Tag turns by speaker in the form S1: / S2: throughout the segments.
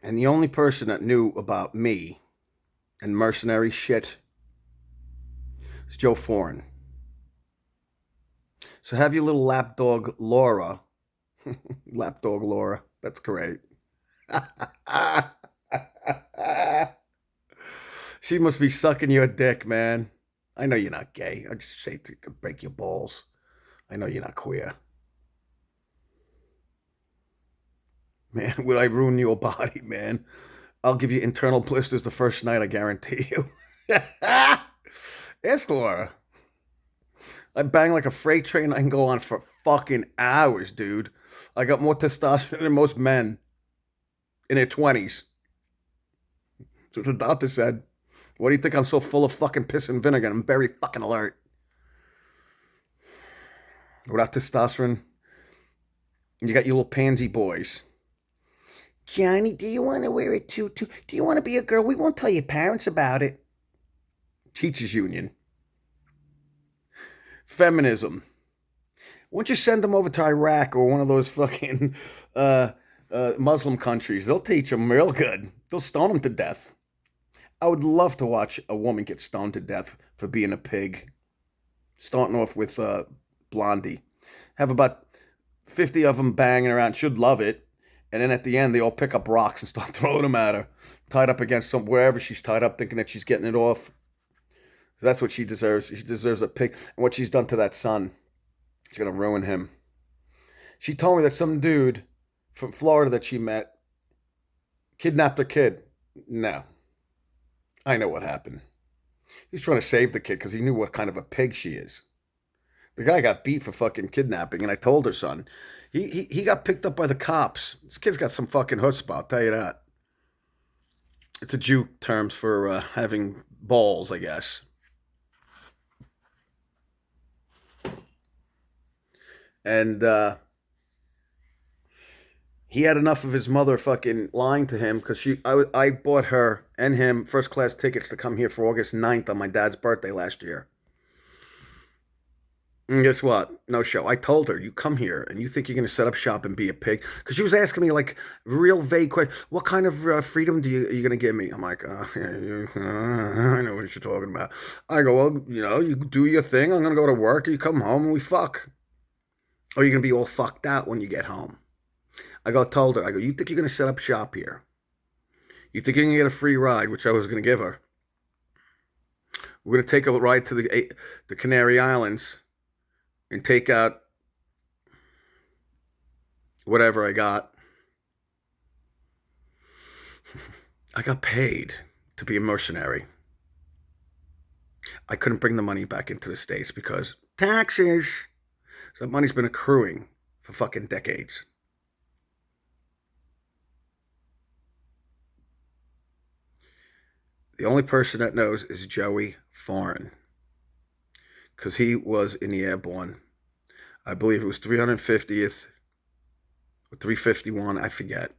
S1: And the only person that knew about me and mercenary shit is Joe Foreign. So have your little lapdog Laura. Lapdog Laura. That's great. She must be sucking your dick, man. I know you're not gay. I just say to break your balls. I know you're not queer. Man, would I ruin your body, man? I'll give you internal blisters the first night, I guarantee you. Ask Laura. I bang like a freight train. I can go on for fucking hours, dude. I got more testosterone than most men in their 20s. That's what the doctor said. What do you think? I'm so full of fucking piss and vinegar. I'm very fucking alert. Without testosterone, you got your little pansy boys. Johnny, do you want to wear a tutu? Do you want to be a girl? We won't tell your parents about it. Teachers Union. Feminism. Why don't you send them over to Iraq or one of those fucking Muslim countries? They'll teach them real good. They'll stone them to death. I would love to watch a woman get stoned to death for being a pig. Starting off with Blondie. Have about 50 of them banging around. She'd love it. And then at the end, they all pick up rocks and start throwing them at her. Tied up against wherever she's tied up, thinking that she's getting it off. That's what she deserves. She deserves a pig. And what she's done to that son, she's going to ruin him. She told me that some dude from Florida that she met kidnapped a kid. No. I know what happened. He was trying to save the kid because he knew what kind of a pig she is. The guy got beat for fucking kidnapping, and I told her, son, he got picked up by the cops. This kid's got some fucking chutzpah, I'll tell you that. It's a Jew terms for having balls, I guess. And he had enough of his mother fucking lying to him because I bought her and him first class tickets to come here for August 9th on my dad's birthday last year. And guess what? No show. I told her, you come here and you think you're going to set up shop and be a pig? Because she was asking me like real vague questions. What kind of freedom are you going to give me? I'm like, I know what you're talking about. I go, well, you do your thing. I'm going to go to work. You come home and we fuck. Or you're going to be all fucked out when you get home. Told her, you think you're going to set up shop here? You think you're going to get a free ride, which I was going to give her. We're going to take a ride to the Canary Islands and take out whatever I got. I got paid to be a mercenary. I couldn't bring the money back into the States because taxes. So that money's been accruing for fucking decades. The only person that knows is Joey Foreign. Because he was in the airborne. I believe it was 350th or 351. I forget.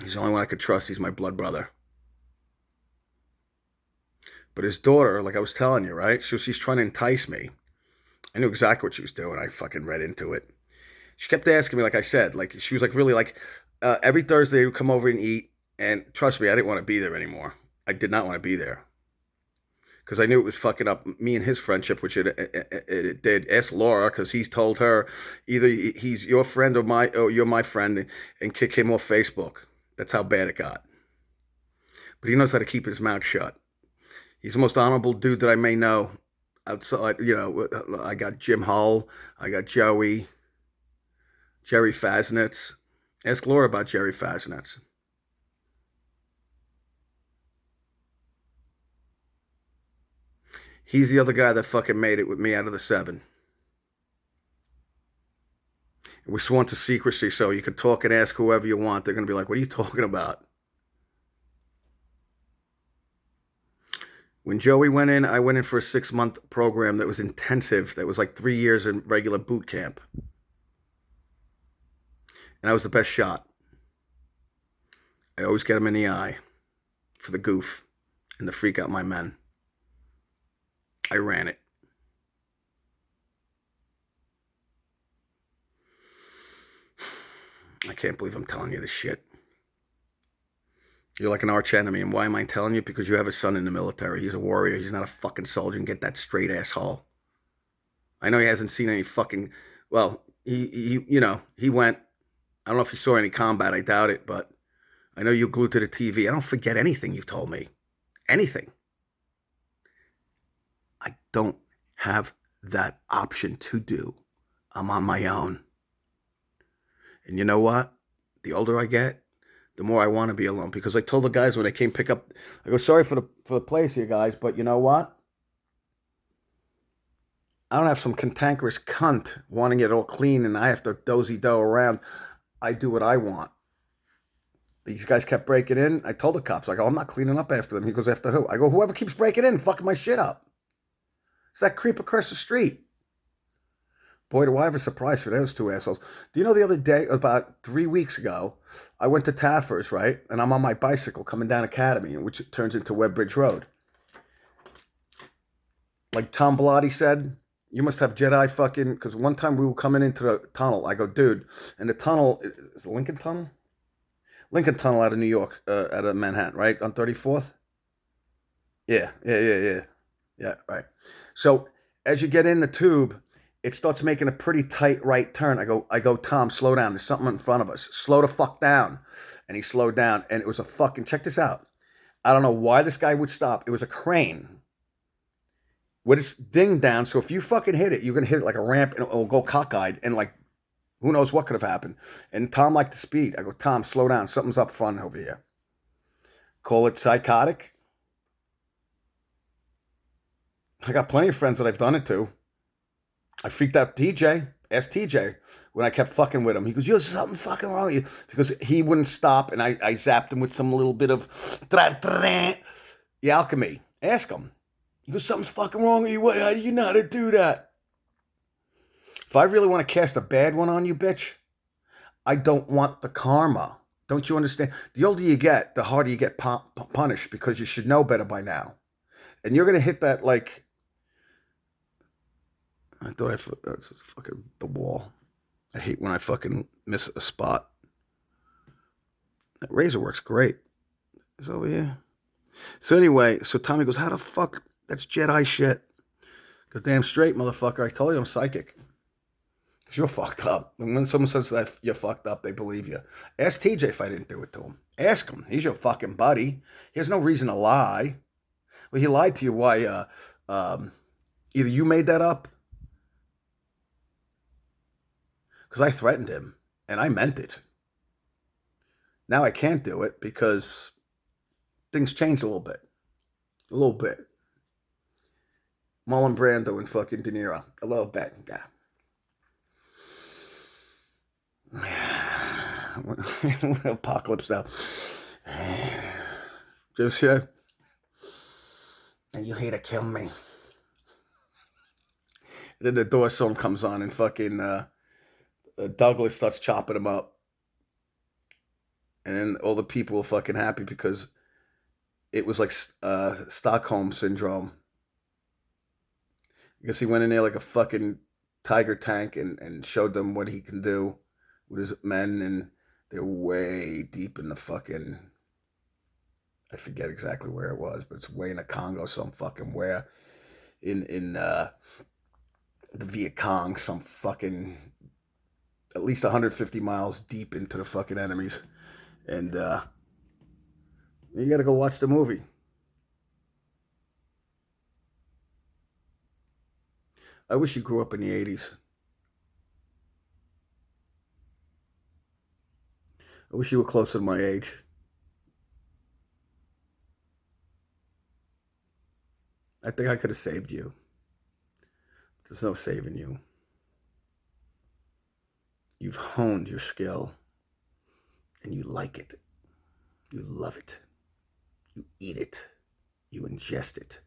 S1: He's the only one I could trust. He's my blood brother. But his daughter, like I was telling you, right? She's trying to entice me. I knew exactly what she was doing. I fucking read into it. She kept asking me, like I said, like she was like really like every Thursday we would come over and eat. And trust me, I didn't want to be there anymore. I did not want to be there. Because I knew it was fucking up me and his friendship, which it did. Ask Laura, because he told her either he's your friend or you're my friend, and kick him off Facebook. That's how bad it got. But he knows how to keep his mouth shut. He's the most honorable dude that I may know. Outside, I got Jim Hull, I got Jerry Fasnitz. Ask Laura about Jerry Fasnitz. He's the other guy that fucking made it with me out of the 7. We're sworn to secrecy, so you can talk and ask whoever you want. They're going to be like, what are you talking about? When Joey went in, I went in for a 6-month program that was intensive. That was like 3 years in regular boot camp. And I was the best shot. I always get him in the eye for the goof and the freak out my men. I ran it. I can't believe I'm telling you this shit. You're like an arch enemy. And why am I telling you? Because you have a son in the military. He's a warrior. He's not a fucking soldier. And get that straight, asshole. I know he hasn't seen any fucking. Well, he went. I don't know if he saw any combat. I doubt it, but I know you're glued to the TV. I don't forget anything you've told me. Anything. I don't have that option to do. I'm on my own. And you know what? The older I get, the more I want to be alone. Because I told the guys when they came pick up, I go, sorry for the place here, guys, but you know what? I don't have some cantankerous cunt wanting it all clean and I have to dozy-do around. I do what I want. These guys kept breaking in. I told the cops, I go, I'm not cleaning up after them. He goes, after who? I go, whoever keeps breaking in, fucking my shit up. It's that creep across the street. Boy, do I have a surprise for those two assholes. Do you know the other day, about 3 weeks ago, I went to Taffer's, right? And I'm on my bicycle coming down Academy, which turns into Webbridge Road. Like Tom Bellotti said, you must have Jedi fucking... Because one time we were coming into the tunnel. I go, dude, and the tunnel... Is it Lincoln Tunnel? Lincoln Tunnel out of New York, out of Manhattan, right? On 34th? Yeah, right. So as you get in the tube... It starts making a pretty tight right turn. I go, Tom, slow down. There's something in front of us. Slow the fuck down. And he slowed down. And it was a fucking, check this out. I don't know why this guy would stop. It was a crane with its ding down. So if you fucking hit it, you're going to hit it like a ramp and it'll go cockeyed. And like, who knows what could have happened. And Tom liked the speed. I go, Tom, slow down. Something's up front over here. Call it psychotic. I got plenty of friends that I've done it to. I freaked out TJ. Asked TJ when I kept fucking with him. He goes, "There's something fucking wrong with you." Because he wouldn't stop, and I zapped him with some little bit of the alchemy. Ask him. He goes, "Something's fucking wrong with you. How do you know how to do that?" If I really want to cast a bad one on you, bitch, I don't want the karma. Don't you understand? The older you get, the harder you get punished because you should know better by now. And you're going to hit that like... I thought that's fucking the wall. I hate when I fucking miss a spot. That razor works great. It's over here. So anyway, so Tommy goes, how the fuck? That's Jedi shit. Go damn straight, motherfucker. I told you I'm psychic. Because you're fucked up. And when someone says that you're fucked up, they believe you. Ask TJ if I didn't do it to him. Ask him. He's your fucking buddy. He has no reason to lie. Well, he lied to you. Why? Either you made that up, because I threatened him, and I meant it. Now I can't do it because things changed a little bit. A little bit. Marlon Brando and fucking De Niro. A little bit, yeah. Apocalypse now. Just here. And you here to kill me. And then the door song comes on and fucking... Douglas starts chopping him up. And then all the people are fucking happy because it was like Stockholm syndrome. I guess he went in there like a fucking tiger tank and showed them what he can do with his men. And they're way deep in the fucking... I forget exactly where it was, but it's way in the Congo, some fucking where. In the Viet Cong, some fucking... at least 150 miles deep into the fucking enemies. And you gotta go watch the movie. I wish you grew up in the 80s. I wish you were closer to my age. I think I could have saved you. There's no saving you. You've honed your skill, and you like it. You love it. You eat it. You ingest it.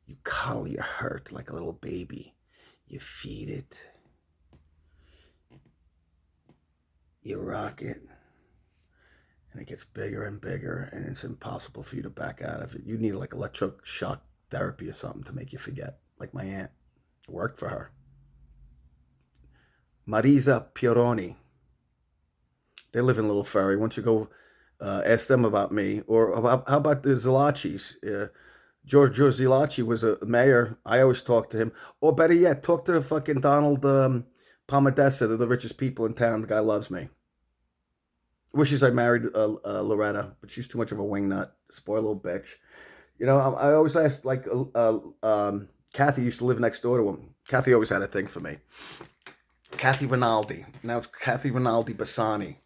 S1: You cuddle your hurt like a little baby. You feed it. You rock it. And it gets bigger and bigger, and it's impossible for you to back out of it. You need like electroshock therapy or something to make you forget, like my aunt. It worked for her. Marisa Pieroni. They live in Little Ferry. Once you go Ask them about me. Or how about the Zilachis? Giorgio Zilacci was a mayor. I always talk to him. Or better yet, talk to the fucking Donald Palmadessa. They're the richest people in town. The guy loves me. Wishes I married Loretta, but she's too much of a wingnut. Spoiled little bitch. You know, I always asked, like, Kathy used to live next door to him. Kathy always had a thing for me. Kathy Rinaldi. Now it's Kathy Rinaldi Bassani.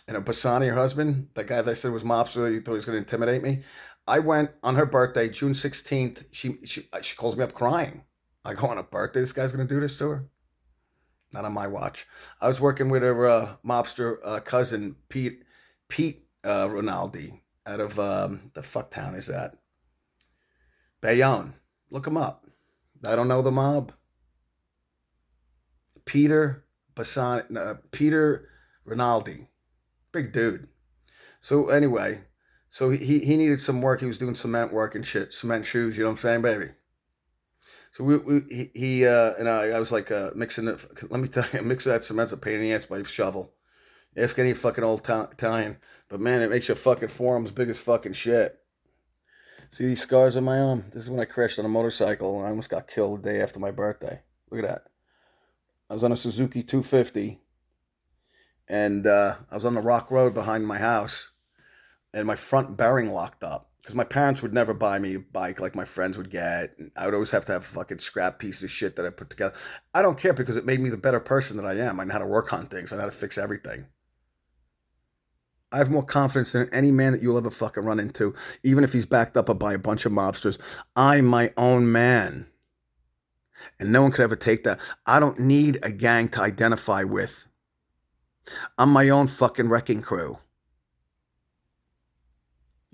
S1: And her Bassani, her husband, that guy that I said was mobster, that you thought he was going to intimidate me. I went on her birthday, June 16th. She calls me up crying. I go, on a birthday, this guy's going to do this to her? Not on my watch. I was working with her mobster cousin, Pete Rinaldi, out of the fuck town is that? Bayonne. Look him up. I don't know the mob. Peter Peter Rinaldi. Big dude. So anyway, so he needed some work. He was doing cement work and shit, cement shoes. You know what I'm saying, baby? So he and I was like mixing it. Let me tell you, mixing that cement's a pain in the ass by shovel. Ask any fucking old Italian, but man, it makes your fucking forearms big as fucking shit. See these scars on my arm? This is when I crashed on a motorcycle and I almost got killed the day after my birthday. Look at that. I was on a Suzuki 250, and I was on the rock road behind my house, and my front bearing locked up. Because my parents would never buy me a bike like my friends would get. I would always have to have a fucking scrap piece of shit that I put together. I don't care because it made me the better person that I am. I know how to work on things. I know how to fix everything. I have more confidence in any man that you'll ever fucking run into, even if he's backed up by a bunch of mobsters. I'm my own man. And no one could ever take that. I don't need a gang to identify with. I'm my own fucking wrecking crew.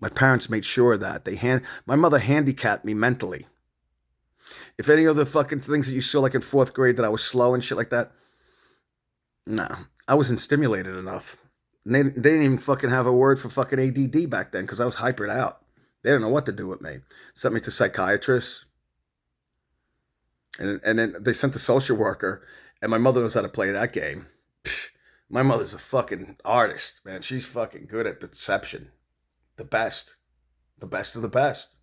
S1: My parents made sure that my mother handicapped me mentally. If any of the fucking things that you saw like in fourth grade that I was slow and shit like that, no, I wasn't stimulated enough. And they didn't even fucking have a word for fucking ADD back then because I was hypered out. They didn't know what to do with me. Sent me to psychiatrists. And then they sent the social worker, and my mother knows how to play that game. Psh, my mother's a fucking artist, man. She's fucking good at deception. The best of the best.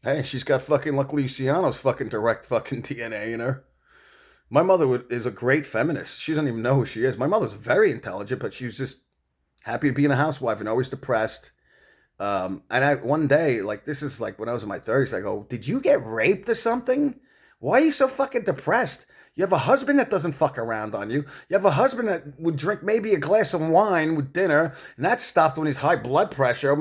S1: Hey, she's got fucking, luckily, Luciano's fucking direct fucking DNA in her. My mother is a great feminist. She doesn't even know who she is. My mother's very intelligent, but she was just happy to be a housewife and always depressed. And one day, like, this is like when I was in my 30s, I go, did you get raped or something? Why are you so fucking depressed? You have a husband that doesn't fuck around on you. You have a husband that would drink maybe a glass of wine with dinner, and that stopped when he's high blood pressure.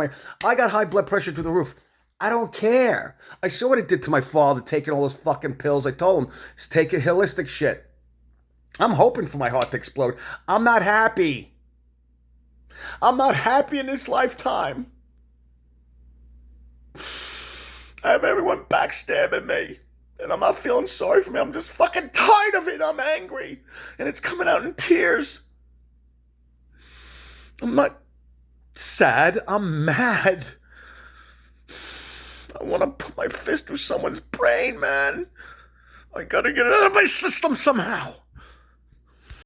S1: I got high blood pressure through the roof. I don't care. I saw what it did to my father, taking all those fucking pills. I told him, take a holistic shit. I'm hoping for my heart to explode. I'm not happy. I'm not happy in this lifetime. I have everyone backstabbing me. And I'm not feeling sorry for me. I'm just fucking tired of it. I'm angry. And it's coming out in tears. I'm not sad. I'm mad. I want to put my fist through someone's brain, man. I gotta get it out of my system somehow.